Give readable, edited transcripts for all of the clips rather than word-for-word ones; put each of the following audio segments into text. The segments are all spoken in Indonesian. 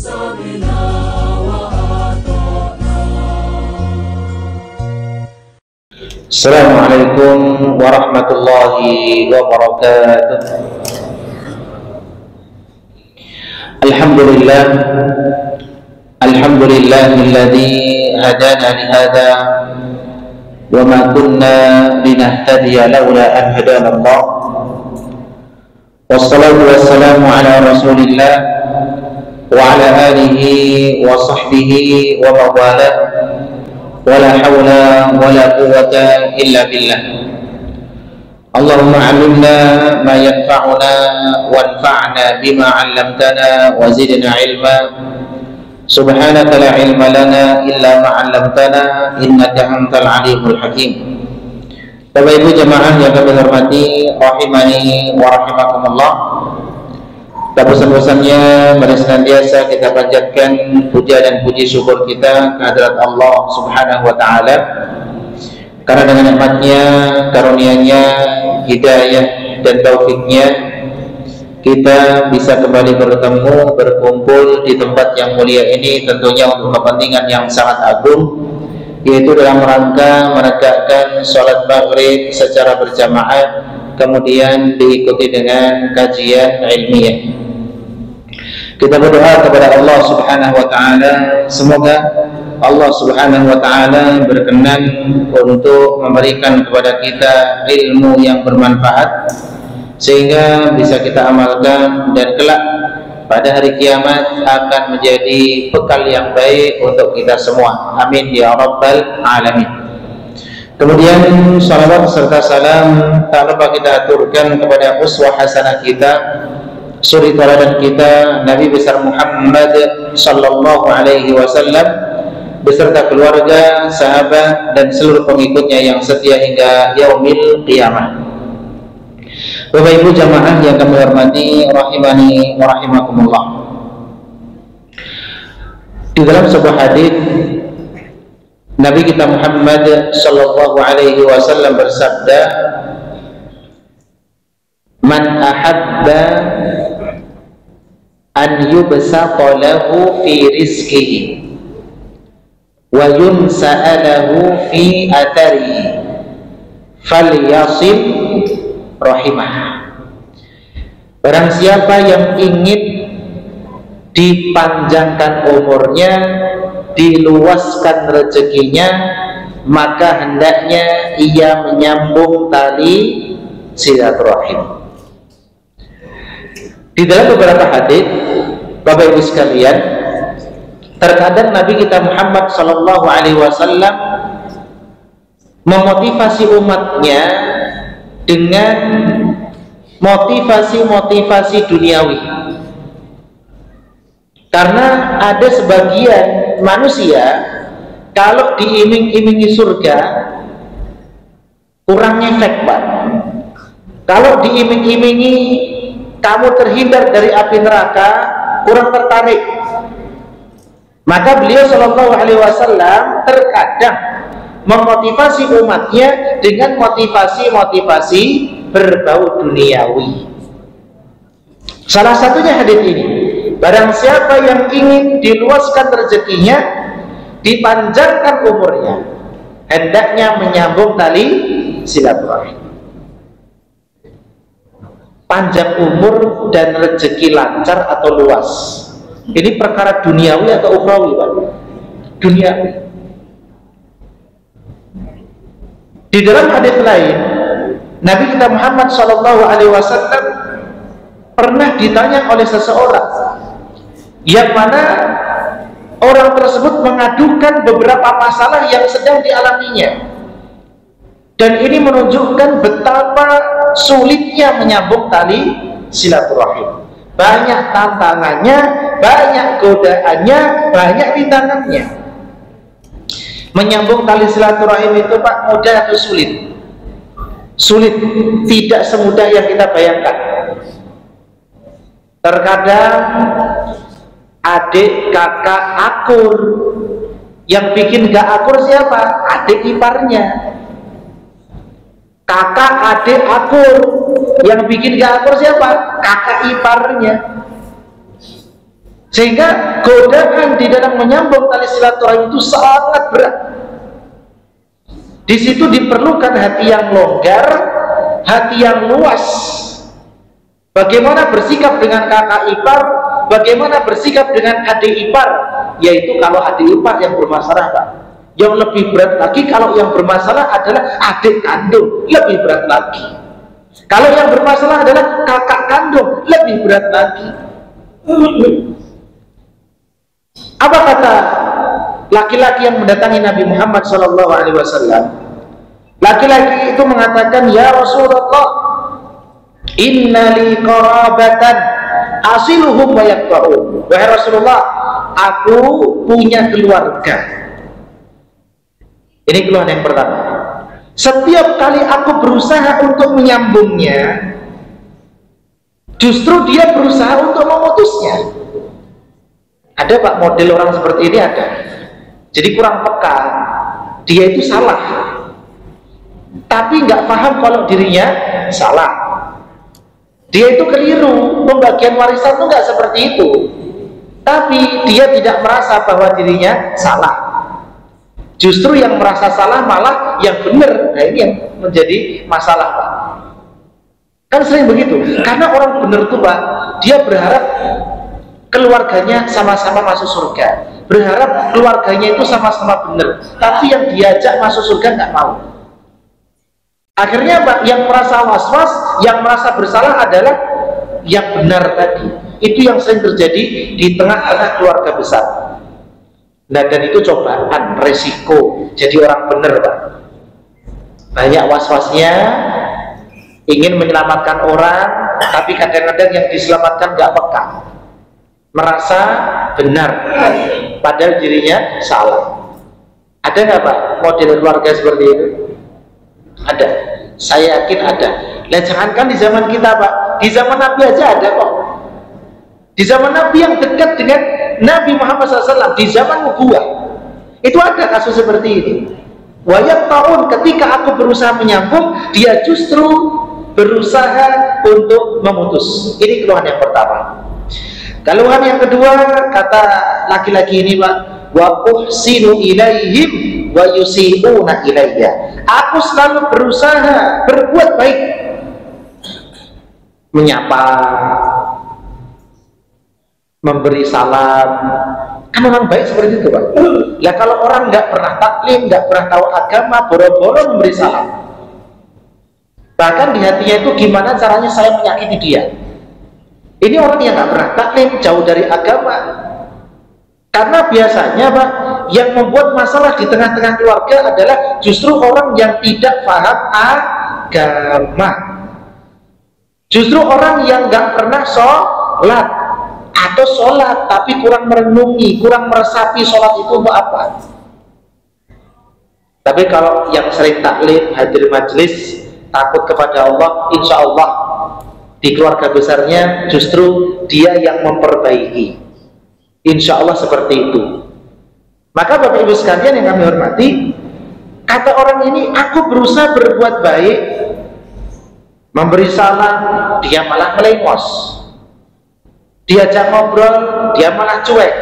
سمعنا وأطعنا. السلام عليكم ورحمة الله وبركاته. الحمد لله الذي هدانا لهذا وما كنا لنهتدي لولا أن هدانا الله، والصلاة والسلام على رسول الله وعلى آله وصحبه ومن والاه، ولا حول ولا قوة إلا بالله. اللهم علمنا ما ينفعنا وانفعنا بما علمتنا وزدنا علما. سبحانك لا علم لنا إلا ما علمتنا إنك أنت العليم الحكيم. Bapak Ibu jemaah yang kami hormati, rahimani wa rahimakumullah. Bosan-bosannya mari senantiasa kita panjatkan puja dan puji syukur kita kehadirat Allah Subhanahu wa taala, karena dengan nikmatnya, karunia-Nya, hidayah dan taufiknya kita bisa kembali bertemu, berkumpul di tempat yang mulia ini, tentunya untuk kepentingan yang sangat agung, yaitu dalam rangka menegakkan sholat maghrib secara berjamaah, kemudian diikuti dengan kajian ilmiah. Kita berdoa kepada Allah Subhanahu wa taala, semoga Allah Subhanahu wa taala berkenan untuk memberikan kepada kita ilmu yang bermanfaat sehingga bisa kita amalkan dan kelak pada hari kiamat akan menjadi bekal yang baik untuk kita semua. Amin ya rabbal alamin. Kemudian salawat serta salam tak lupa kita aturkan kepada uswah hasanah kita, suri tauladan kita, Nabi besar Muhammad sallallahu alaihi wasallam beserta keluarga, sahabat dan seluruh pengikutnya yang setia hingga yaumil qiyamah. Bapak Ibu jamaah yang kami hormati, rahimani wa rahimakumullah. Di dalam sebuah hadis Nabi kita Muhammad sallallahu alaihi wasallam bersabda, "Man ahabba an yubsata lahu fi rizqihi wa yunsa'alahu fi atharihi falyasil rahimah." Barang siapa yang ingin dipanjangkan umurnya, diluaskan rezekinya, maka hendaknya ia menyambung tali silaturahim. Di dalam beberapa hadis, Bapak Ibu sekalian, terkadang Nabi kita Muhammad sallallahu alaihi wasallam memotivasi umatnya dengan motivasi-motivasi duniawi, karena ada sebagian manusia kalau diiming-imingi surga kurang ngefek Pak. Kalau diiming-imingi kamu terhindar dari api neraka kurang tertarik. Maka beliau sallallahu alaihi wasallam terkadang memotivasi umatnya dengan motivasi-motivasi berbau duniawi. Salah satunya hadis ini, barang siapa yang ingin diluaskan rezekinya, dipanjangkan umurnya, hendaknya menyambung tali silaturahim. Panjang umur dan rezeki lancar atau luas, ini perkara duniawi atau ukhrawi Pak? Duniawi. Di dalam hadis lain, Nabi kita Muhammad SAW pernah ditanya oleh seseorang yang mana orang tersebut mengadukan beberapa masalah yang sedang dialaminya, dan ini menunjukkan betapa sulitnya menyambung tali silaturahim. Banyak tantangannya, banyak godaannya, banyak rintangannya. Menyambung tali silaturahim itu Pak, mudah atau sulit? Sulit, tidak semudah yang kita bayangkan. Terkadang adik kakak akur, yang bikin gak akur siapa? Adik iparnya. Kakak adik akur, yang bikin gak akur siapa? Kakak iparnya. Sehingga godaan di dalam menyambung tali silaturahim itu sangat berat. Di situ diperlukan hati yang longgar, hati yang luas. Bagaimana bersikap dengan kakak ipar, bagaimana bersikap dengan adik ipar, yaitu kalau adik ipar yang bermasalah, Pak. Yang lebih berat lagi kalau yang bermasalah adalah adik kandung, lebih berat lagi. Kalau yang bermasalah adalah kakak kandung, lebih berat lagi. Apa kata laki-laki yang mendatangi Nabi Muhammad SAW? Laki-laki itu mengatakan, ya Rasulullah, inna li qarabatan asiluhum wa yaqta'un. Wahai Rasulullah, aku punya keluarga. Ini keluhan yang pertama. Setiap kali aku berusaha untuk menyambungnya, justru dia berusaha untuk memutusnya. Ada Pak model orang seperti ini, ada. Jadi kurang peka, dia itu salah, tapi nggak paham kalau dirinya salah. Dia itu keliru, pembagian warisan itu nggak seperti itu, tapi dia tidak merasa bahwa dirinya salah. Justru yang merasa salah malah yang benar. Nah, ini yang menjadi masalah, Pak. Kan sering begitu, karena orang benar tuh, Pak, dia berharap keluarganya sama-sama masuk surga, berharap keluarganya itu sama-sama benar, tapi yang diajak masuk surga nggak mau. Akhirnya Pak, yang merasa was-was, yang merasa bersalah adalah yang benar tadi. Itu yang sering terjadi di tengah-tengah keluarga besar. Nah, dan itu cobaan, resiko jadi orang benar, Pak. Banyak was-wasnya, ingin menyelamatkan orang, tapi kadang-kadang yang diselamatkan nggak peka, merasa benar padahal dirinya salah. Ada nggak Pak model keluarga seperti itu? Ada, saya yakin ada. Nah, jangankan di zaman kita, Pak, di zaman Nabi aja ada kok. Di zaman Nabi yang dekat dengan Nabi Muhammad SAW, di zaman nubuwah itu ada kasus seperti ini. Wayat tahun ketika aku berusaha menyambung, dia justru berusaha untuk memutus. Ini keluhan yang pertama. Keluhan yang kedua, kata laki-laki ini, Pak, wa uhsinu ilaihim wa yusi'una ilayya. Aku selalu berusaha berbuat baik, menyapa, memberi salam, kan memang baik seperti itu, Pak. Lah kalau orang nggak pernah taklim, nggak pernah tahu agama, boro-boro memberi salam, bahkan di hatinya itu gimana caranya saya menyakiti dia. Ini orang yang nggak pernah taklim, jauh dari agama. Karena biasanya, Pak, yang membuat masalah di tengah-tengah keluarga adalah justru orang yang tidak paham agama. Justru orang yang nggak pernah sholat, atau sholat tapi kurang merenungi, kurang meresapi sholat itu untuk apa. Tapi kalau yang sering taklim, hadir majelis, takut kepada Allah, insya Allah di keluarga besarnya justru dia yang memperbaiki, insya Allah seperti itu. Maka Bapak Ibu sekalian yang kami hormati, kata orang ini, aku berusaha berbuat baik, memberi salam, dia malah melengos, diajak ngobrol, dia malah cuek.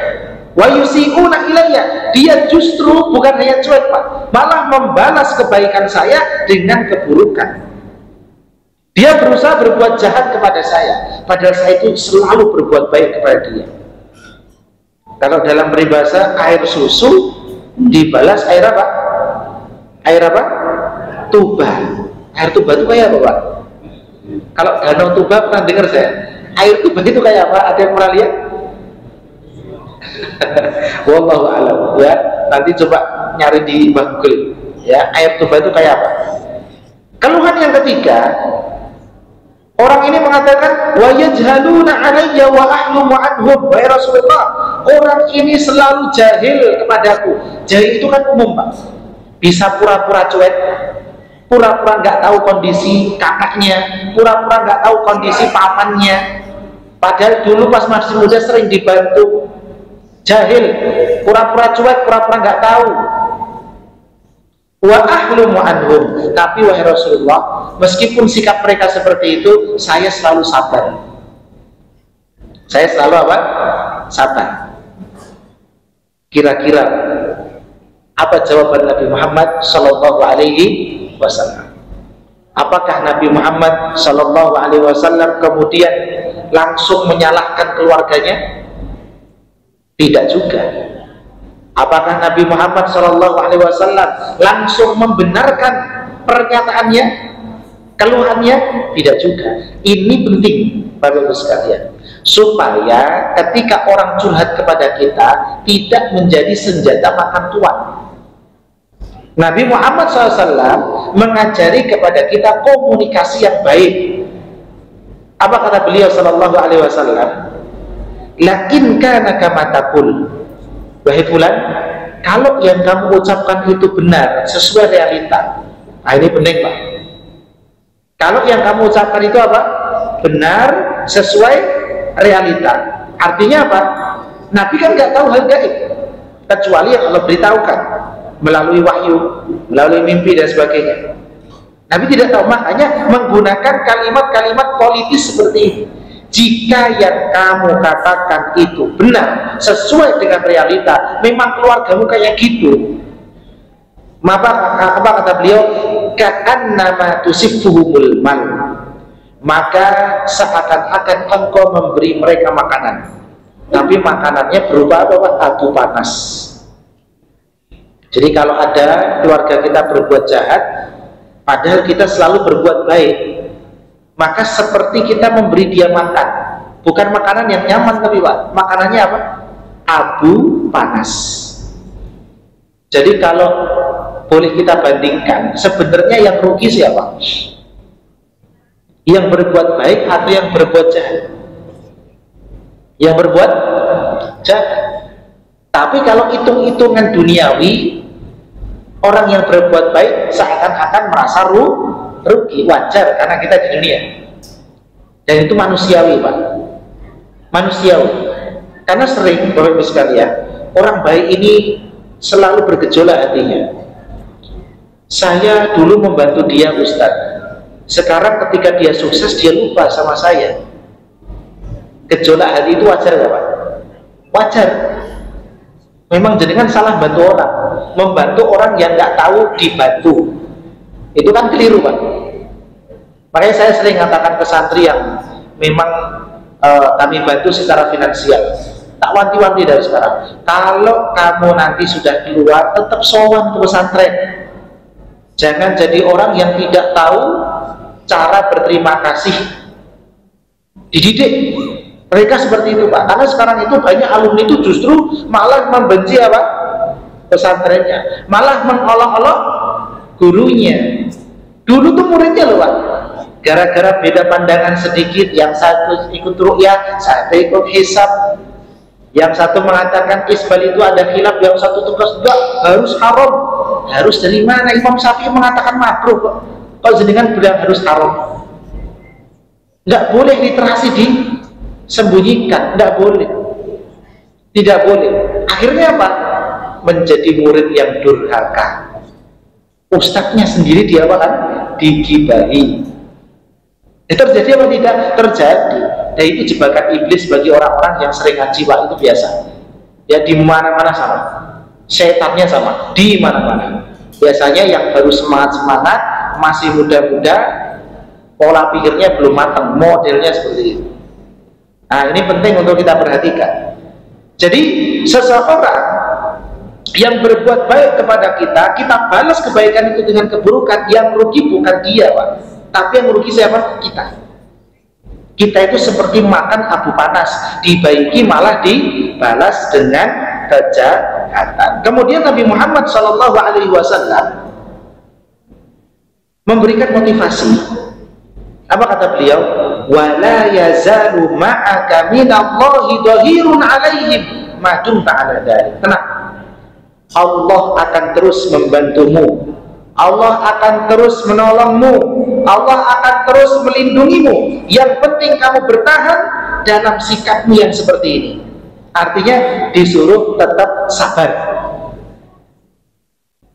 Wa yusi'una ilayya, dia justru bukan hanya cuek, Pak, malah membalas kebaikan saya dengan keburukan. Dia berusaha berbuat jahat kepada saya, padahal saya itu selalu berbuat baik kepada dia. Kalau dalam peribahasa, air susu dibalas air apa? Air apa? Tuba. Air tuba itu kayak apa, Pak? Kalau danau Tuba pernah dengar saya? Air tuba itu kayak apa? Ada yang pernah lihat? Wallahu a'lam, ya. Nanti coba nyari di Google, ya. Air tuba itu kayak apa? Keluhan yang ketiga, orang ini mengatakan, wa yajhaluna alayya wa ahlumu anhum. Wahai Rasulullah, orang ini selalu jahil kepadaku. Jahil itu kan umum, Pak. Bisa pura-pura cuek, pura-pura nggak tahu kondisi kakaknya, pura-pura nggak tahu kondisi pamannya, padahal dulu pas masih muda sering dibantu. Jahil, pura-pura cuek, pura-pura nggak tahu. Wa ahlumu anhum. Tapi wahai Rasulullah, meskipun sikap mereka seperti itu, saya selalu sabar. Saya selalu apa? Sabar. Kira-kira apa jawaban Nabi Muhammad Sallallahu Alaihi Wasallam? Apakah Nabi Muhammad Sallallahu Alaihi Wasallam kemudian langsung menyalahkan keluarganya? Tidak juga. Apakah Nabi Muhammad Sallallahu Alaihi Wasallam langsung membenarkan pernyataannya, keluhannya? Tidak juga. Ini penting, Bapak Ibu sekalian, supaya ketika orang curhat kepada kita tidak menjadi senjata makan tuan. Nabi Muhammad SAW mengajari kepada kita komunikasi yang baik. Apa kata beliau Sallallahu Alaihi Wasallam? Lakin kana kama taqul, wahai fulan, kalau yang kamu ucapkan itu benar sesuai realita. Nah, ini penting, Pak. Kalau yang kamu ucapkan itu apa? Benar sesuai realita. Artinya apa? Nabi kan nggak tahu hal gaib kecuali yang Allah beritahukan melalui wahyu, melalui mimpi dan sebagainya. Nabi tidak tahu, makanya menggunakan kalimat-kalimat politis seperti ini. Jika yang kamu katakan itu benar sesuai dengan realita, memang keluargamu kayak gitu, apa kata beliau? Ka'annama tusiffuhumul mal, maka seakan-akan engkau memberi mereka makanan, tapi makanannya berupa apa? Abu panas. Jadi kalau ada keluarga kita berbuat jahat padahal kita selalu berbuat baik, maka seperti kita memberi dia makan, bukan makanan yang nyaman, tapi Pak, makanannya apa? Abu panas. Jadi kalau boleh kita bandingkan, sebenarnya yang rugi siapa? Yang berbuat baik atau yang berbuat jahat? Yang berbuat jahat. Tapi kalau hitung-hitungan duniawi, orang yang berbuat baik seakan-akan merasa rugi. Wajar, karena kita di dunia, dan itu manusiawi, Pak, manusiawi. Karena sering, Bapak Ibu sekalian, orang baik ini selalu bergejolak hatinya. Saya dulu membantu dia, Ustadz, sekarang ketika dia sukses dia lupa sama saya. Gejolak hati itu wajar nggak, Pak? Wajar. Memang jenengan salah bantu orang, membantu orang yang nggak tahu dibantu, itu kan keliru, Pak. Makanya saya sering katakan ke santri yang memang kami bantu secara finansial, tak wanti-wanti dari sekarang, kalau kamu nanti sudah keluar tetap sowan ke pesantren, jangan jadi orang yang tidak tahu cara berterima kasih. Dididik mereka seperti itu, Pak. Karena sekarang itu banyak alumni itu justru malah membenci apa? Pesantrennya, malah mengolok-olok gurunya. Dulu tuh muridnya loh, Pak, gara-gara beda pandangan sedikit, yang satu ikut ru'yah, satu ikut hisab, yang satu mengatakan isbal itu ada khilaf, yang satu tegas enggak, harus haram. Harus dari mana? Imam Syafi'i mengatakan makruh kok. Kalau jenengan bilang harus haram, nggak boleh literasi disembunyikan, nggak boleh, tidak boleh. Akhirnya apa? Menjadi murid yang durhaka. Ustadznya sendiri dia apa kan? Digibahi. Terjadi apa tidak? Terjadi. Dan itu jebakan iblis bagi orang-orang yang sering ngaji, Pak, itu biasa. Ya, di mana-mana sama. Setannya sama, di mana-mana. Biasanya yang baru semangat-semangat, masih muda-muda, pola pikirnya belum matang, modelnya seperti itu. Nah, ini penting untuk kita perhatikan. Jadi seseorang yang berbuat baik kepada kita, kita balas kebaikan itu dengan keburukan. Yang rugi bukan dia, Pak, tapi yang rugi siapa? Kita itu seperti makan abu panas, dibaiki malah dibalas dengan kejahatan. Kemudian Nabi Muhammad SAW memberikan motivasi. Apa kata beliau? Wala yazalu ma'aka minallahi dhahirun alaihim ma dumta ala dzalik. Tenang, Allah akan terus membantumu, Allah akan terus menolongmu, Allah akan terus melindungimu. Yang penting kamu bertahan dalam sikapmu yang seperti ini. Artinya disuruh tetap sabar.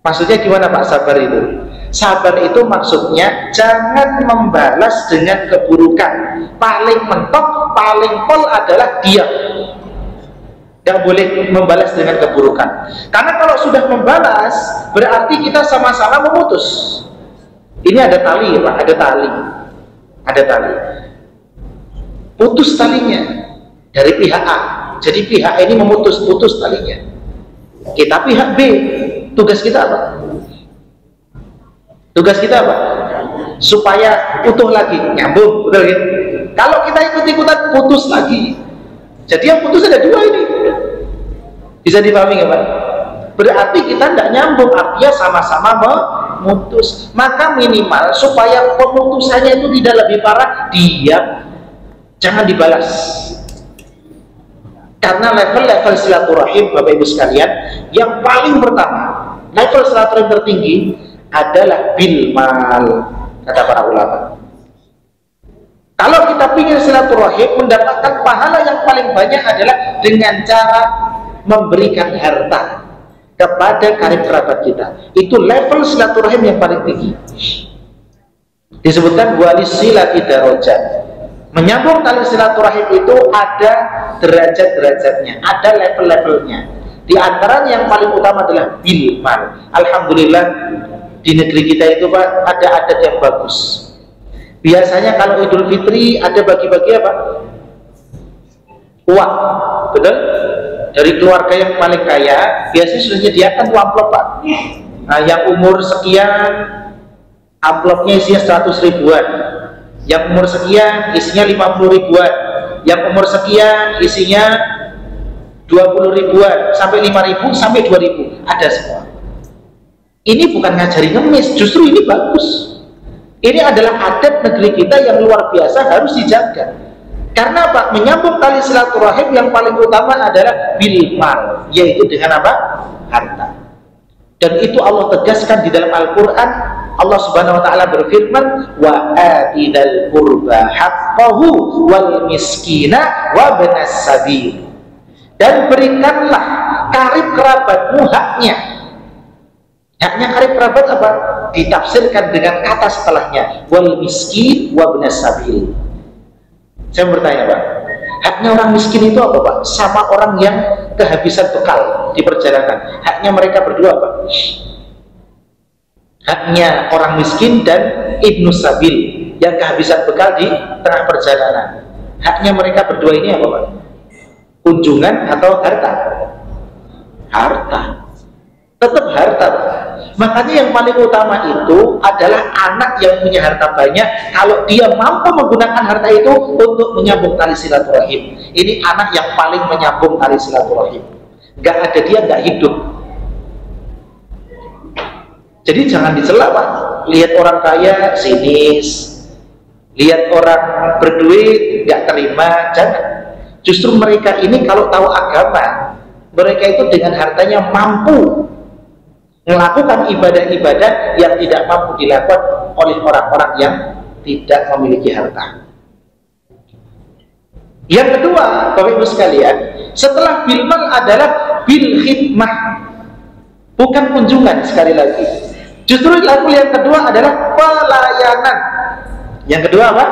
Maksudnya gimana, Pak, sabar itu? Sabar itu maksudnya jangan membalas dengan keburukan. Paling mentok, paling pol adalah diam. Nggak boleh membalas dengan keburukan. Karena kalau sudah membalas, berarti kita sama-sama memutus. Ini ada tali, Pak, ada tali. Ada tali. Putus talinya dari pihak A. Jadi pihak A ini putus talinya. Kita pihak B, tugas kita apa? Tugas kita apa? Supaya utuh lagi, nyambung, betul ya? Kalau kita ikut-ikutan, putus lagi. Jadi yang putus ada dua ini. Bisa dipahami nggak Pak? Berarti kita tidak nyambung, artinya sama-sama memutus. Maka minimal supaya pemutusannya itu tidak lebih parah, diam, jangan dibalas. Karena level-level silaturahim, Bapak Ibu sekalian, yang paling pertama, level silaturahim tertinggi adalah bil mal, kata para ulama. Kalau kita ingin silaturahim mendapatkan pahala yang paling banyak adalah dengan cara memberikan harta kepada karib kerabat kita. Itu level silaturahim yang paling tinggi. Disebutkan walisilati darajat. Menyambung tali silaturahim itu ada derajat-derajatnya, ada level-levelnya. Di antaranya yang paling utama adalah bil mal. Alhamdulillah di negeri kita itu Pak ada adat yang bagus. Biasanya kalau Idul Fitri ada bagi-bagi apa? Uang, betul? Dari keluarga yang paling kaya biasanya sudah menyediakan amplop Pak. Nah, yang umur sekian amplopnya isinya 100 ribuan, yang umur sekian isinya 50 ribuan, yang umur sekian isinya 20 ribuan, sampai 5 ribu, sampai 2 ribu, ada semua. Ini bukan ngajari ngemis, justru ini bagus. Ini adalah adat negeri kita yang luar biasa, harus dijaga. Karena apa? Menyambung tali silaturahim yang paling utama adalah bil mal, yaitu dengan apa? Harta. Dan itu Allah tegaskan di dalam Al-Quran. Allah Subhanahu wa ta'ala berfirman, wa atidal qurba haqqahu wal miskina wa ibnas sabil. Dan berikanlah karib kerabatmu haknya. Haknya karib kerabat apa? Ditafsirkan dengan kata setelahnya, wal miskin wa ibnas sabil. Saya bertanya Pak, haknya orang miskin itu apa Pak? Sama orang yang kehabisan bekal di perjalanan. Haknya mereka berdua Pak. Haknya orang miskin dan ibnus sabil yang kehabisan bekal di tengah perjalanan. Haknya mereka berdua ini apa Pak? Kunjungan atau harta? Harta. Tetap harta Pak. Makanya yang paling utama itu adalah anak yang punya harta banyak. Kalau dia mampu menggunakan harta itu untuk menyambung tali silaturahim, ini anak yang paling menyambung tali silaturahim. Gak ada dia gak hidup. Jadi jangan dicela Pak. Lihat orang kaya sinis, lihat orang berduit gak terima, jangan. Justru mereka ini kalau tahu agama, mereka itu dengan hartanya mampu melakukan ibadah-ibadah yang tidak mampu dilakukan oleh orang-orang yang tidak memiliki harta. Yang kedua, Bapak Ibu sekalian, setelah bil mal adalah bil khidmah, bukan kunjungan. Sekali lagi, justru level yang kedua adalah pelayanan. Yang kedua apa?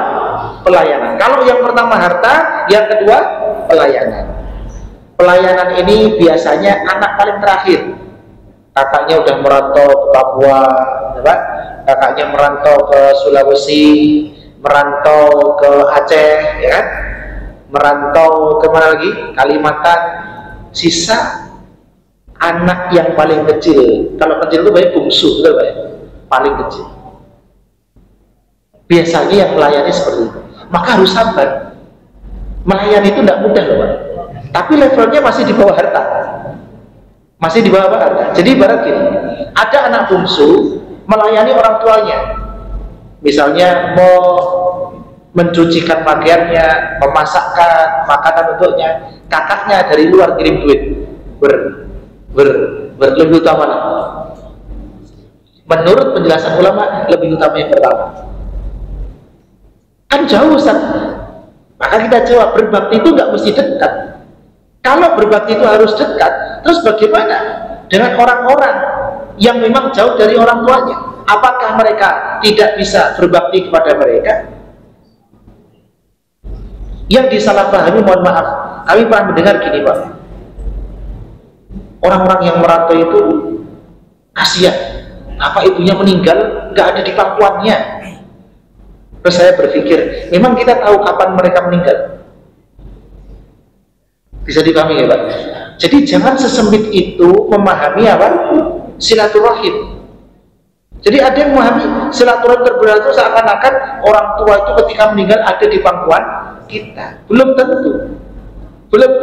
Pelayanan. Kalau yang pertama harta, yang kedua pelayanan. Pelayanan ini biasanya anak paling terakhir. Kakaknya udah merantau ke Papua, ya, kakaknya merantau ke Sulawesi, merantau ke Aceh, ya kan? Merantau ke mana lagi? Kalimantan. Sisa anak yang paling kecil. Kalau kecil itu banyak bungsu, betul Pak? Paling kecil. Biasanya yang melayani seperti itu. Maka harus sabar. Melayani itu tidak mudah loh Pak. Tapi levelnya masih di bawah harta. Masih di bawah harta. Jadi ibarat gini, ada anak bungsu melayani orang tuanya. Misalnya mau mencucikan pakaiannya, memasakkan makanan untuknya, kakaknya dari luar kirim duit. Lebih utama lah. Menurut penjelasan ulama, lebih utama yang pertama. Kan jauh Ustaz. Maka kita jawab, berbakti itu nggak mesti dekat. Kalau berbakti itu harus dekat, terus bagaimana dengan orang-orang yang memang jauh dari orang tuanya? Apakah mereka tidak bisa berbakti kepada mereka? Yang disalahpahami, mohon maaf, kami pernah mendengar gini Pak, orang-orang yang merantau itu kasihan, bapak ibunya meninggal nggak ada di pangkuannya. Terus saya berpikir, memang kita tahu kapan mereka meninggal? Bisa dipahami ya Pak? Jadi jangan sesempit itu memahami apa? Silaturahim. Jadi ada yang memahami silaturahim terberat itu seakan-akan orang tua itu ketika meninggal ada di pangkuan kita. Belum tentu.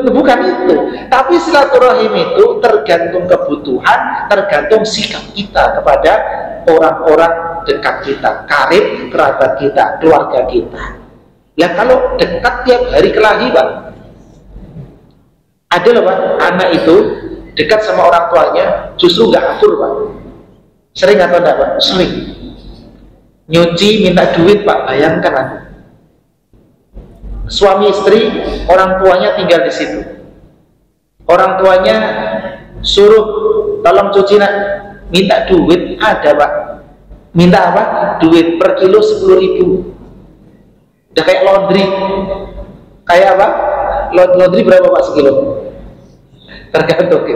Bukan itu. Tapi silaturahim itu tergantung kebutuhan, tergantung sikap kita kepada orang-orang dekat kita, karib, kerabat kita, keluarga kita. Ya kalau dekat tiap hari kelahi Pak. Ada loh Pak, anak itu dekat sama orang tuanya justru nggak akur Pak. Sering atau enggak Pak? Sering. Nyuci minta duit Pak, bayangkan aku. Suami istri, orang tuanya tinggal di situ. Orang tuanya suruh tolong cuci nak, minta duit, ada Pak. Minta apa? Duit per kilo 10.000. Udah kayak laundry. Kayak apa? Laundry berapa Pak sekilo? Tergantung.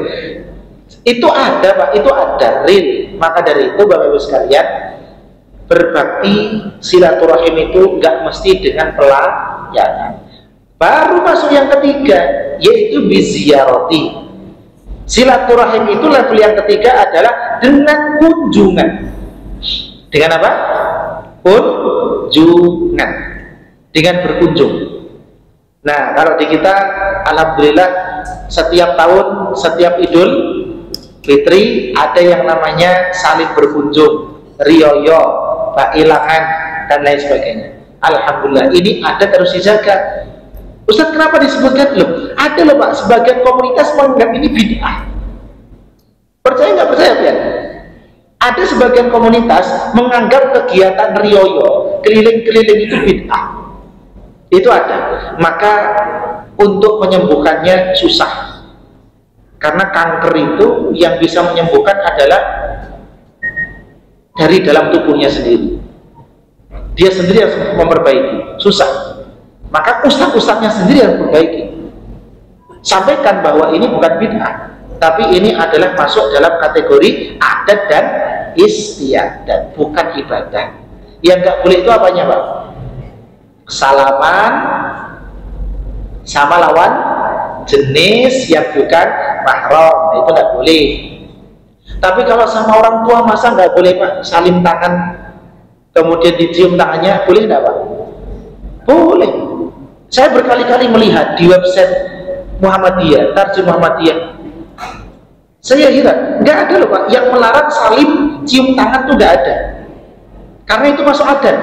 Itu ada Pak, itu ada real. Maka dari itu Bapak Ibu sekalian, berbakti silaturahim itu nggak mesti dengan pelayanan. Baru masuk yang ketiga, yaitu biziarati. Silaturahim itu level yang ketiga adalah dengan kunjungan. Dengan apa? Kunjungan. Dengan berkunjung. Nah, kalau di kita, alhamdulillah setiap tahun, setiap Idul Fitri ada yang namanya saling berkunjung, riyoyo, bailangan dan lain sebagainya. Alhamdulillah ini ada, terus dijaga. Ustaz kenapa disebutkan? Loh, ada loh Pak, sebagian komunitas menganggap ini bid'ah. Percaya nggak percaya ya? Ada sebagian komunitas menganggap kegiatan riyoyo, keliling-keliling itu bid'ah. Itu ada. Maka untuk menyembuhkannya susah. Karena kanker itu yang bisa menyembuhkan adalah dari dalam tubuhnya sendiri. Dia sendiri harus memperbaiki. Susah. Maka ustaz-ustaznya sendiri harus memperbaiki. Sampaikan bahwa ini bukan bid'ah, tapi ini adalah masuk dalam kategori adat dan istiadat, bukan ibadah. Yang nggak boleh itu apanya Pak? Salaman sama lawan jenis yang bukan mahram, itu nggak boleh. Tapi kalau sama orang tua masa nggak boleh Pak? Salim tangan kemudian dicium tangannya, boleh nggak Pak? Boleh. Saya berkali-kali melihat di website Muhammadiyah, Tarjim Muhammadiyah, saya heran, nggak ada loh Pak yang melarang salim cium tangan tuh, nggak ada, karena itu masuk adat.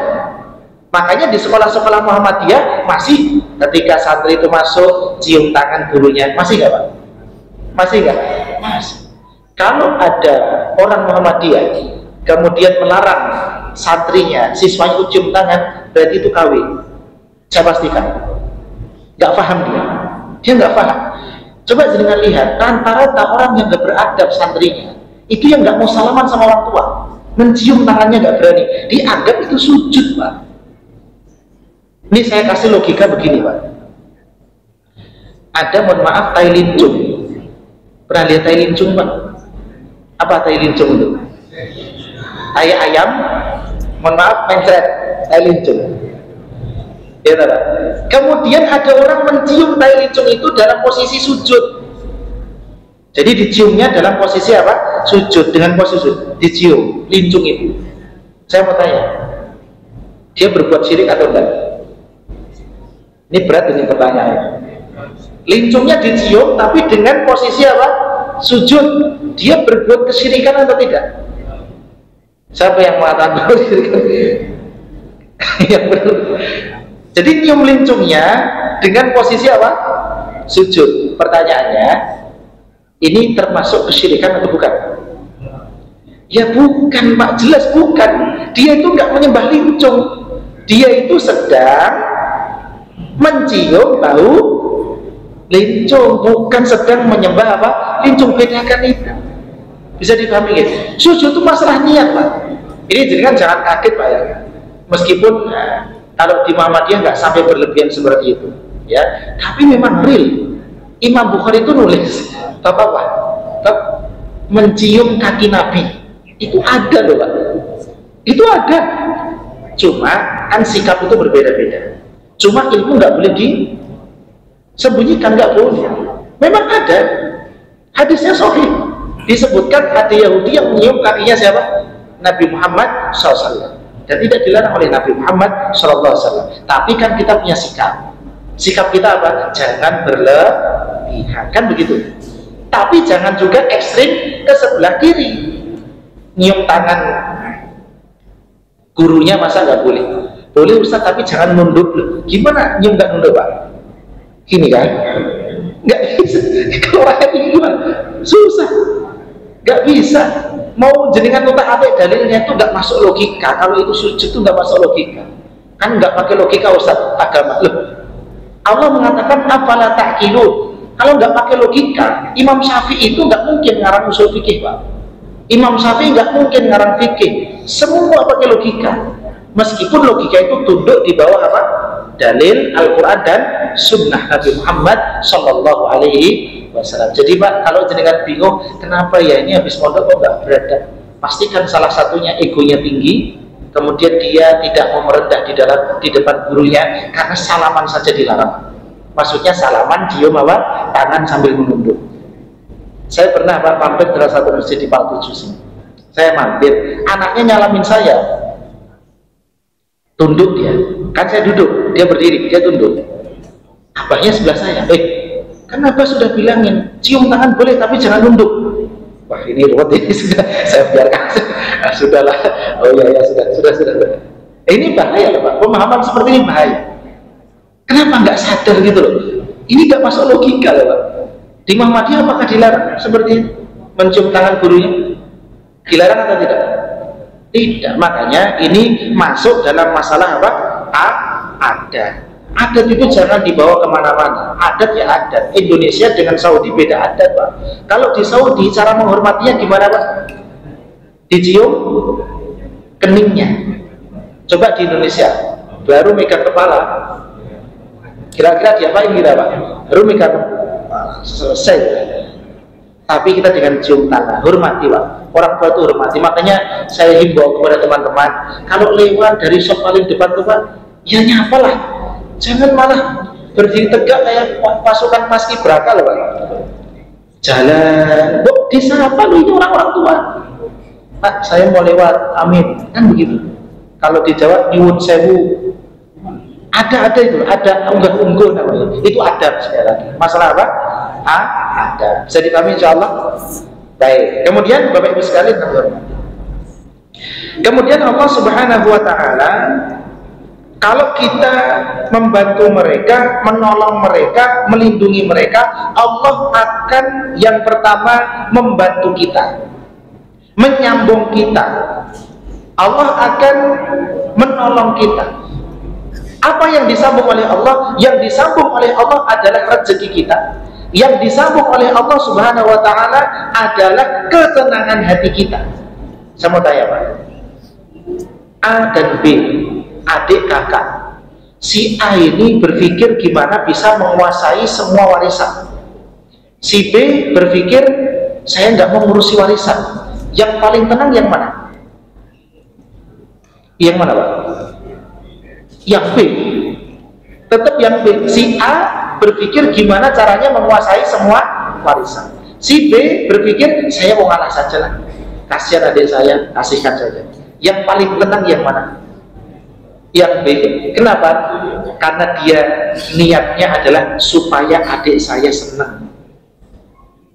Makanya di sekolah-sekolah Muhammadiyah masih ketika santri itu masuk cium tangan gurunya, masih nggak Pak? Masih nggak? Masih. Kalau ada orang Muhammadiyah kemudian melarang santrinya, siswanya itu cium tangan, berarti itu KW. Saya pastikan nggak paham dia nggak paham. Coba jangan lihat, rata-rata orang yang nggak beradab santrinya itu yang nggak mau salaman sama orang tua, mencium tangannya nggak berani, dianggap itu sujud Pak. Ini saya kasih logika begini Pak. Ada, mohon maaf, tai lincung. Pernah lihat tai lincung Pak? Apa tai lincung itu? Tai ayam, mohon maaf, mencret, tai lincung. Ya, tak? Kemudian ada orang mencium tai lincung itu dalam posisi sujud. Jadi diciumnya dalam posisi apa? Sujud, dengan posisi sujud. Dicium lincung itu. Saya mau tanya, dia berbuat syirik atau enggak? Ini berat ini pertanyaannya. Lincungnya dicium tapi dengan posisi apa? Sujud. Dia berbuat kesyirikan atau tidak? Siapa yang mengatakan kesyirikan? Yang benar. Jadi nyium lincungnya dengan posisi apa? Sujud. Pertanyaannya, ini termasuk kesyirikan atau bukan? Ya bukan Pak, jelas bukan. Dia itu nggak menyembah lincung. Dia itu sedang mencium bau lincung, bukan sedang menyembah apa? Lincung. Bedakan itu. Bisa dipahami gitu. Sujud itu masalah niat Pak. Ini jadi kan jangan kaget Pak ya. Meskipun kalau di Muhammadiyah nggak sampai berlebihan seperti itu, ya. Tapi memang real. Imam Bukhari itu nulis, Bapak, mencium kaki Nabi. Itu ada loh Pak, itu ada. Cuma kan sikap itu berbeda-beda. Cuma ilmu nggak boleh disembunyikan, nggak boleh. Memang ada, hadisnya sahih, disebutkan ada Yahudi yang menyium kakinya siapa? Nabi Muhammad SAW, dan tidak dilarang oleh Nabi Muhammad SAW. Tapi kan kita punya sikap. Sikap kita apa? Jangan berlebihan, kan begitu. Tapi jangan juga ekstrim ke sebelah kiri. Nyium tangan gurunya masa nggak boleh? Boleh Ustaz, tapi jangan nunduk loh. Gimana nyium nggak nunduk Pak? Gini kan? Nggak bisa. Kalau rakyat ini gimana? Susah. Nggak bisa. Mau jenengan nuntut apa dalilnya itu nggak masuk logika. Kalau itu sujud itu nggak masuk logika. Kan nggak pakai logika Ustaz agama loh. Allah mengatakan afala ta'qilun. Kalau nggak pakai logika, Imam Syafi'i itu nggak mungkin ngarang usul fikih Pak. Imam Syafi'i nggak mungkin ngarang fikih. Semua pakai logika. Meskipun logika itu tunduk di bawah apa? Dalil Al-Quran dan Sunnah Nabi Muhammad Sallallahu Alaihi Wasallam. Jadi Pak, kalau jenengan bingung kenapa ya ini habis mondok kok nggak beradab, pastikan salah satunya egonya tinggi. Kemudian dia tidak mau merendah di depan gurunya, karena salaman saja dilarang. Maksudnya salaman cium apa? Tangan sambil menunduk. Saya pernah Pak mampir ke satu masjid di Pak Tujuh sini. Saya mampir, anaknya nyalamin saya, tunduk dia. Kan saya duduk, dia berdiri, dia tunduk. Abahnya sebelah saya. Kenapa sudah bilangin cium tangan boleh tapi jangan nunduk? Wah ini ruwet ini, sudah saya biarkan. Sudahlah. Oh ya sudah. Ini bahaya loh Pak. Pemahaman seperti ini bahaya. Kenapa nggak sadar gitu loh? Ini nggak masuk logika loh Pak. Di Muhammadiyah apakah dilarang seperti ini? Mencium tangan gurunya? Dilarang atau tidak? Tidak. Makanya ini masuk dalam masalah apa? Adat. Adat itu jangan dibawa kemana-mana. Adat ya adat. Indonesia dengan Saudi beda adat Pak. Kalau di Saudi cara menghormatinya gimana Pak? Dicium keningnya. Coba di Indonesia baru megang kepala, kira-kira diapain kita Pak? Baru megang selesai. Tapi kita dengan cium tangan, hormati Pak. Orang tua itu hormati. Makanya saya himbau kepada teman-teman, kalau lewat dari shop paling depan tuh Pak, ya nyapalah. Jangan malah berdiri tegak kayak pasukan paskibraka loh Pak. Jalan, disapa loh, ini orang-orang tua. Pak, saya mau lewat, amin, kan begitu. Kalau di Jawa nyuwun sewu, ada itu, ada unggah-ungguh namanya. Itu adab sekali lagi. Masalah apa? Ada. Bisa dipahami insyaallah. Baik. Kemudian Bapak Ibu sekalian, kemudian Allah Subhanahu wa taala, kalau kita membantu mereka, menolong mereka, melindungi mereka, Allah akan yang pertama membantu kita, menyambung kita. Allah akan menolong kita. Apa yang disambung oleh Allah? Yang disambung oleh Allah adalah rezeki kita. Yang disambung oleh Allah Subhanahu wa taala adalah ketenangan hati kita. Saya mau tanya Pak, A dan B, adik kakak. Si A ini berpikir gimana bisa menguasai semua warisan. Si B berpikir saya nggak mau ngurusi warisan. Yang paling tenang yang mana? Yang mana Pak? Yang B. Tetap yang B. Si A berpikir gimana caranya menguasai semua warisan. Si B berpikir saya mau ngalah saja lah. Kasihan adik saya, kasihkan saja. Yang paling tenang yang mana? Yang B. Kenapa? Karena dia niatnya adalah supaya adik saya senang.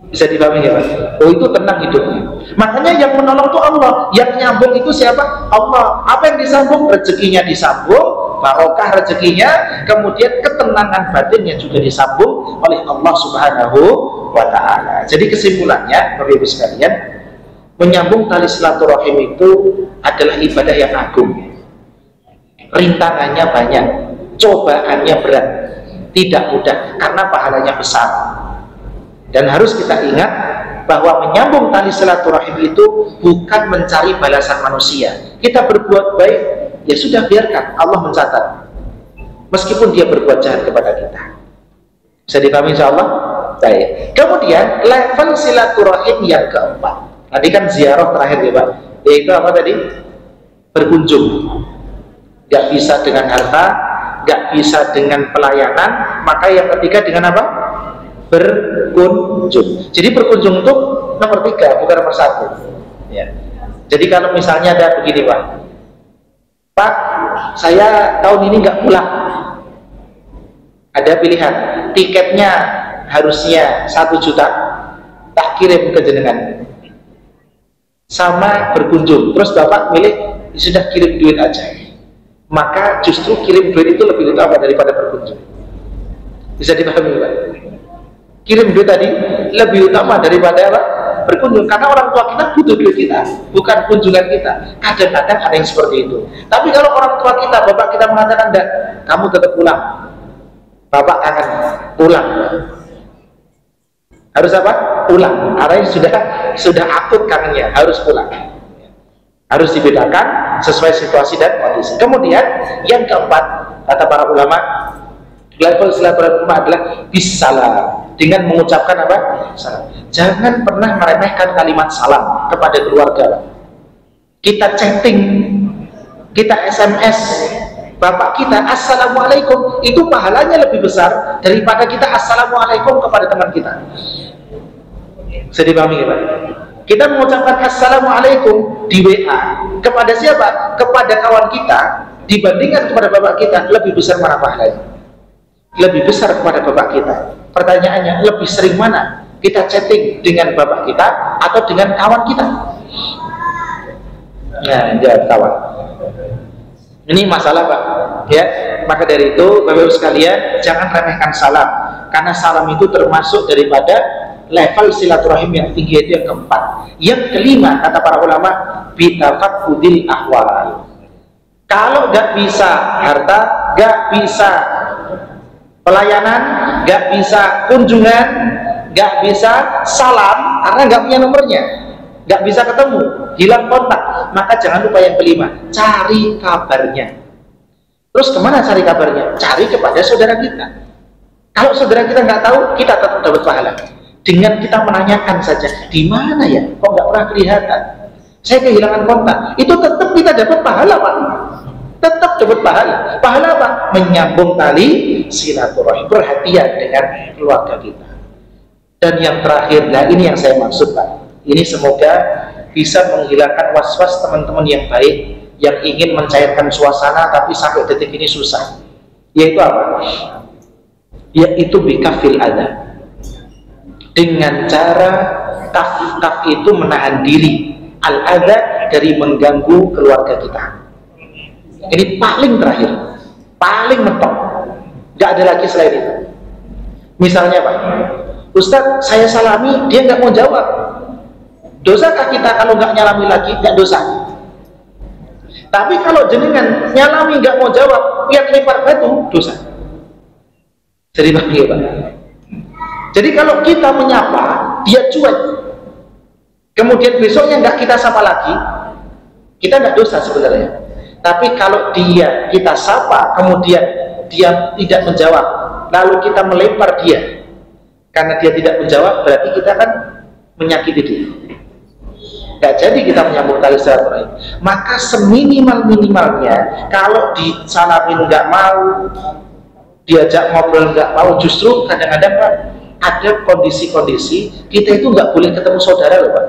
Bisa dipahami ya Pak? Oh itu tenang hidupnya. Makanya yang menolong itu Allah, yang nyambung itu siapa? Allah. Apa yang disambung? Rezekinya disambung, barokah rezekinya, kemudian ketenangan batinnya juga disambung oleh Allah Subhanahu wa taala. Jadi kesimpulannya Bapak Ibu sekalian, menyambung tali silaturahim itu adalah ibadah yang agung. Rintangannya banyak, cobaannya berat, tidak mudah karena pahalanya besar. Dan harus kita ingat bahwa menyambung tali silaturahim itu bukan mencari balasan manusia. Kita berbuat baik, ya sudah biarkan Allah mencatat. Meskipun dia berbuat jahat kepada kita. Bisa dipahami insyaallah? Baik. Kemudian level silaturahim yang keempat. Tadi kan ziarah terakhir ya Pak, yaitu apa tadi? Berkunjung. Gak bisa dengan harta, gak bisa dengan pelayanan, maka yang ketiga dengan apa? Berkunjung. Jadi berkunjung itu nomor 3, bukan nomor 1 ya. Jadi kalau misalnya ada begini Pak, Pak, saya tahun ini nggak pulang. Ada pilihan, tiketnya harusnya 1 juta, tak kirim ke jenengan, sama berkunjung. Terus Bapak milih, sudah kirim duit aja. Maka justru kirim duit itu lebih utama daripada berkunjung. Bisa dipahami Pak? Kirim duit tadi lebih utama daripada apa? Berkunjung, karena orang tua kita butuh duit kita, bukan kunjungan kita. Kadang-kadang ada yang seperti itu. Tapi kalau orang tua kita, bapak kita mengatakan, enggak, kamu tetap pulang, bapak akan pulang. Harus apa? Pulang. Artinya sudah akut kangennya, harus pulang. Harus dibedakan sesuai situasi dan kondisi. Kemudian yang keempat, kata para ulama, level silaturahmi adalah bisalam, dengan mengucapkan apa? Salam. Jangan pernah meremehkan kalimat salam kepada keluarga. Kita chatting, kita SMS bapak kita assalamualaikum, itu pahalanya lebih besar daripada kita assalamualaikum kepada teman kita. Saya dipahami ya Pak? Kita mengucapkan assalamualaikum di WA kepada siapa? Kepada kawan kita, dibandingkan kepada bapak kita, lebih besar mana pahalanya? Lebih besar kepada bapak kita. Pertanyaannya, lebih sering mana kita chatting dengan bapak kita atau dengan kawan kita? Nah, jawab kawan. Ini masalah Pak ya. Maka dari itu Bapak Ibu sekalian, jangan remehkan salam, karena salam itu termasuk daripada level silaturahim yang tinggi, itu yang keempat. Yang kelima, kata para ulama, bitafaqudil ahwal. Kalau gak bisa harta, gak bisa pelayanan, gak bisa kunjungan, gak bisa salam karena gak punya nomornya, gak bisa ketemu, hilang kontak, maka jangan lupa yang kelima, cari kabarnya. Terus kemana cari kabarnya? Cari kepada saudara kita. Kalau saudara kita nggak tahu, kita tetap dapat pahala. Dengan kita menanyakan saja, di mana ya? Kok nggak pernah kelihatan? Saya kehilangan kontak. Itu tetap kita dapat pahala Pak. Tetap dapat pahala. Pahala apa? Menyambung tali silaturahim, perhatian dengan keluarga kita. Dan yang terakhir, nah ini yang saya maksud Pak. Ini semoga bisa menghilangkan was-was teman-teman yang baik, yang ingin mencairkan suasana tapi sampai detik ini susah. Yaitu apa? Yaitu bikafil adha. Dengan cara kaf itu menahan diri al-adha dari mengganggu keluarga kita. Ini paling terakhir, paling mentok, gak ada lagi selain itu. Misalnya Pak, Ustadz saya salami, dia nggak mau jawab. Dosakah kita kalau nggak nyalami lagi? Nggak dosa. Tapi kalau jenengan nyalami nggak mau jawab, yang lempar batu, dosa. Jadi bagi Pak. Jadi kalau kita menyapa, dia cuek, kemudian besoknya nggak kita sapa lagi, kita nggak dosa sebenarnya. Tapi kalau kita sapa, kemudian dia tidak menjawab, lalu kita melempar dia, karena dia tidak menjawab, berarti kita kan menyakiti dia. Gak jadi kita menyambung tali silaturahim. Maka seminimal-minimalnya, kalau disalamin nggak mau, diajak ngobrol nggak mau, justru kadang-kadang Pak, ada kondisi-kondisi kita itu nggak boleh ketemu saudara loh Pak.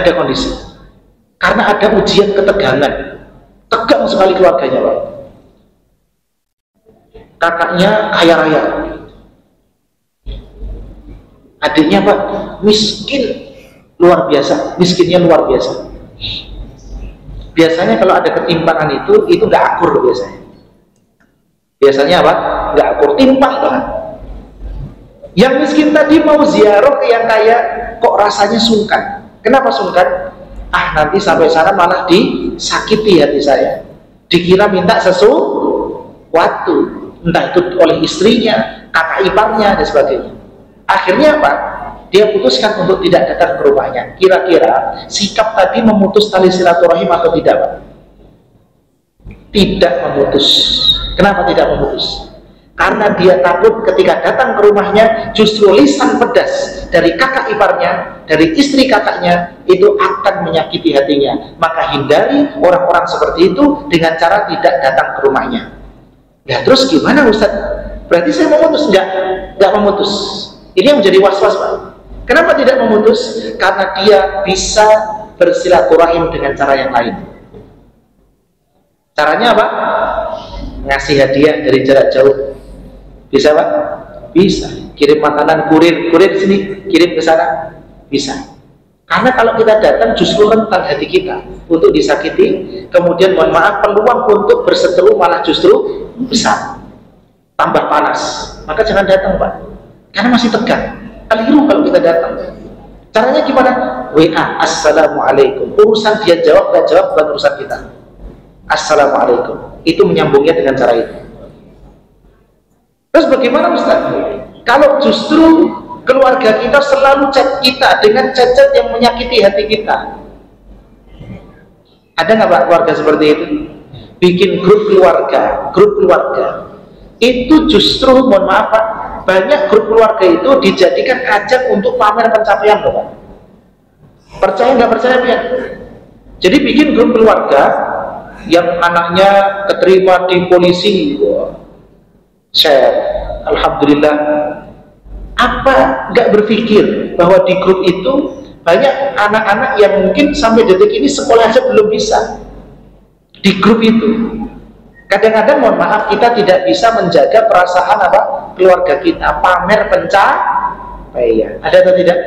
Ada kondisi, karena ada ujian ketegangan, tegang sekali keluarganya Pak. Kakaknya kaya raya, adiknya Pak miskin luar biasa, miskinnya luar biasa. Biasanya kalau ada ketimpangan itu nggak akur biasanya. Biasanya apa? Nggak akur, timpang banget. Yang miskin tadi mau ziarah ke yang kaya, kok rasanya sungkan. Kenapa sungkan? Ah, nanti sampai sana malah disakiti hati saya. Dikira minta sesuatu, entah itu oleh istrinya, kakak iparnya, dan sebagainya. Akhirnya apa? Dia putuskan untuk tidak datang ke rumahnya. Kira-kira sikap tadi memutus tali silaturahim atau tidak Pak? Tidak memutus. Kenapa tidak memutus? Karena dia takut ketika datang ke rumahnya justru lisan pedas dari kakak iparnya, dari istri kakaknya itu akan menyakiti hatinya. Maka hindari orang-orang seperti itu dengan cara tidak datang ke rumahnya. Ya terus gimana Ustaz? Berarti saya memutus? Enggak memutus. Ini yang menjadi was-was, Pak. Kenapa tidak memutus? Karena dia bisa bersilaturahim dengan cara yang lain. Caranya apa? Ngasih hadiah dari jarak jauh. Bisa Pak? Bisa. Kirim makanan, kurir sini, kirim ke sana. Bisa. Karena kalau kita datang justru rentan hati kita untuk disakiti, kemudian mohon maaf peluang untuk berseteru malah justru besar, tambah panas. Maka jangan datang Pak, karena masih tegang. Keliru kalau kita datang. Caranya gimana? WA, assalamualaikum. Urusan dia jawab dan jawab bukan urusan kita. Assalamualaikum. Itu menyambungnya dengan cara itu. Terus bagaimana Ustaz? Kalau justru keluarga kita selalu chat kita dengan chat-chat yang menyakiti hati kita. Ada nggak Pak keluarga seperti itu? Bikin grup keluarga. Itu justru, mohon maaf Pak, banyak grup keluarga itu dijadikan ajang untuk pamer pencapaian loh Pak. Percaya nggak percaya ya? Jadi bikin grup keluarga yang anaknya keterima di polisi, share, alhamdulillah. Apa nggak berpikir bahwa di grup itu banyak anak-anak yang mungkin sampai detik ini sekolah aja belum bisa di grup itu. Kadang-kadang mohon maaf kita tidak bisa menjaga perasaan apa keluarga kita, pamer pencapaian. Ada atau tidak?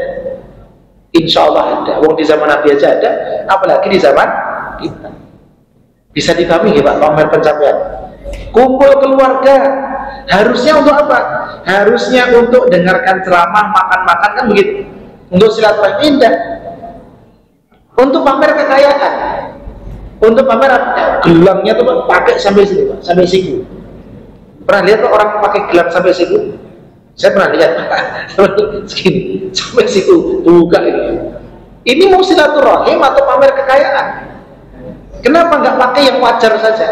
Insya Allah ada. Wong di zaman Nabi aja ada, apalagi di zaman kita. Bisa dipahami ya Pak, pamer pencapaian. Kumpul keluarga harusnya untuk apa? Harusnya untuk dengarkan ceramah, makan-makan, kan begitu. Untuk silaturahmi, tidak. Untuk pamer kekayaan, untuk pamer apa? Gelangnya tuh pakai sampai sini Pak, sampai siku. Pernah lihat Pak orang pakai gelang sampai siku? Saya pernah lihat segini sampai siku, buka ini. Ini mau silaturahim atau pamer kekayaan? Kenapa nggak pakai yang wajar saja?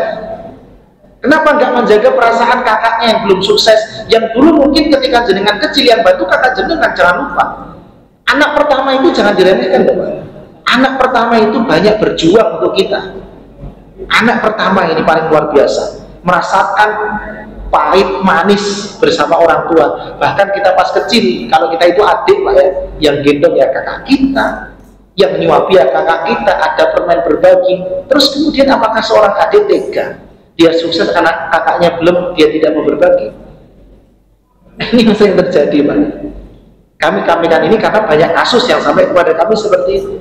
Kenapa nggak menjaga perasaan kakaknya yang belum sukses, yang dulu mungkin ketika jenengan kecil yang bantu kakak jenengan? Jangan lupa, anak pertama itu jangan diremehkan Bapak. Anak pertama itu banyak berjuang untuk kita. Anak pertama ini paling luar biasa, merasakan pahit manis bersama orang tua. Bahkan kita pas kecil, kalau kita itu adik Pak ya, yang gendong ya kakak kita, yang nyuapi ya kakak kita, ada permen berbagi. Terus kemudian apakah seorang adik tega? Dia sukses, anak kakaknya belum, dia tidak mau berbagi. Ini yang sering terjadi Pak. Kami kan ini karena banyak kasus yang sampai kepada kami seperti itu.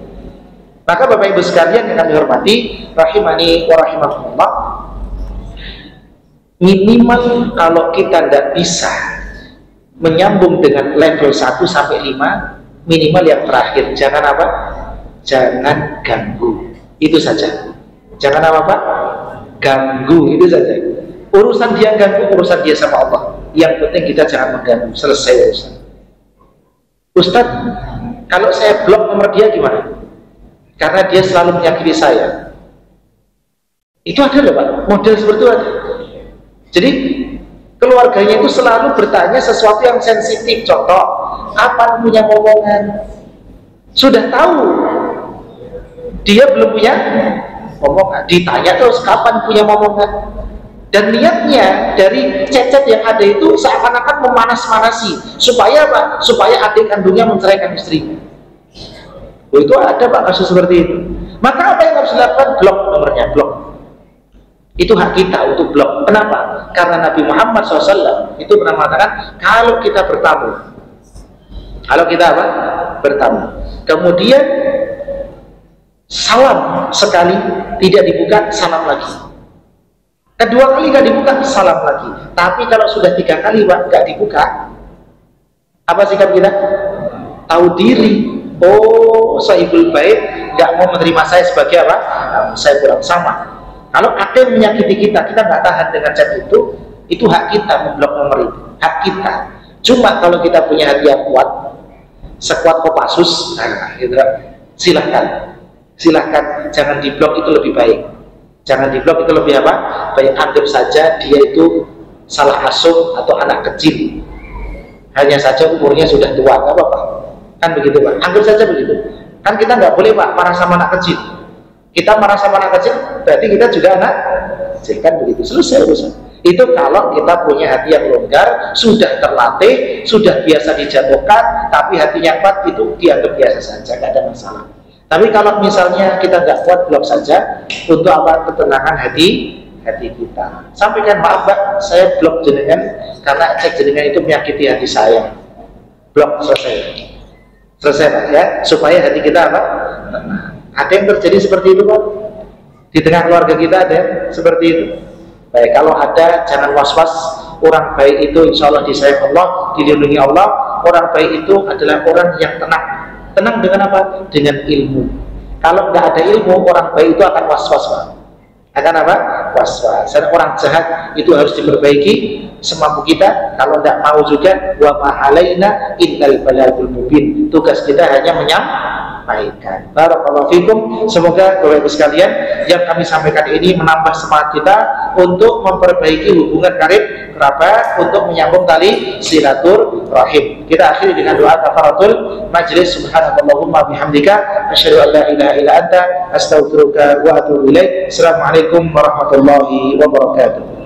Maka Bapak Ibu sekalian yang kami hormati, rahimani wa rahimakumullah, minimal kalau kita tidak bisa menyambung dengan level 1 sampai 5, minimal yang terakhir jangan apa? Jangan ganggu. Itu saja. Jangan apa Pak? Ganggu, itu saja. Urusan dia ganggu, urusan dia sama Allah. Yang penting kita jangan mengganggu. Selesai urusan. Ustadz, kalau saya blok nomor dia gimana? Karena dia selalu menyakiti saya. Itu ada loh Pak, model seperti itu ada. Jadi keluarganya itu selalu bertanya sesuatu yang sensitif. Contoh, kapan punya momongan? Sudah tahu dia belum punya momongan, ditanya terus kapan punya momongan. Dan niatnya dari chat-chat yang ada itu seakan-akan memanas-manasi supaya apa? Supaya adik kandungnya menceraikan istrinya. Oh, itu ada Pak kasus seperti itu. Maka apa yang harus dilakukan? Blok nomornya, blok. Itu hak kita untuk blok. Kenapa? Karena Nabi Muhammad SAW itu pernah mengatakan, kalau kita bertamu, kalau kita apa? Bertamu, kemudian salam sekali tidak dibuka, salam lagi. Kedua kali nggak dibuka, salam lagi. Tapi kalau sudah 3 kali Pak nggak dibuka, apa sikap kita? Tahu diri. Oh, sahibul bait nggak mau menerima saya sebagai apa? Saya kurang sama. Kalau ada yang menyakiti kita, kita nggak tahan dengan chat itu hak kita memblok nomor itu, hak kita. Cuma kalau kita punya hati yang kuat, sekuat Kopassus, nah, gitu, silahkan, jangan diblok, itu lebih baik. Jangan diblok, itu lebih apa? Baik, anggap saja dia itu salah asuh atau anak kecil, hanya saja umurnya sudah tua, nggak apa-apa, kan begitu Pak. Anggap saja begitu. Kan kita nggak boleh Pak marah sama anak kecil. Kita marah sama anak kecil, berarti kita juga anak kecil, kan begitu. Selesai urusan. Itu kalau kita punya hati yang longgar, sudah terlatih, sudah biasa dijatuhkan, tapi hatinya kuat, itu dianggap biasa saja, nggak ada masalah. Tapi kalau misalnya kita nggak kuat, blok saja. Untuk apa? Ketenangan hati kita. Sampaikan, maaf Mbak, saya blok jenengan karena cek jenengan itu menyakiti hati saya. Blok, selesai Pak ya, supaya hati kita apa? Tenang. Ada yang terjadi seperti itu Pak? Di tengah keluarga kita ada yang seperti itu? Baik, kalau ada, jangan was-was. Orang baik itu insya Allah disayang Allah, dilindungi Allah. Orang baik itu adalah orang yang tenang. Tenang dengan apa? Dengan ilmu. Kalau nggak ada ilmu, orang baik itu akan was-was Pak. Akan apa? Was-was. Dan orang jahat itu harus diperbaiki semampu kita. Kalau tidak mau juga, wa ma'alaina innal balagul mubin. Tugas kita hanya menyampaikan. Barakallahu fikum. Semoga Bapak Ibu sekalian yang kami sampaikan ini menambah semangat kita untuk memperbaiki hubungan karib kerabat, untuk menyambung tali silaturahim. Kita akhiri dengan doa kafaratul majlis. Subhanallahumma bihamdika asyhadu an la ilaha illa anta astaghfiruka wa atubu ilaik. Assalamualaikum warahmatullahi wabarakatuh.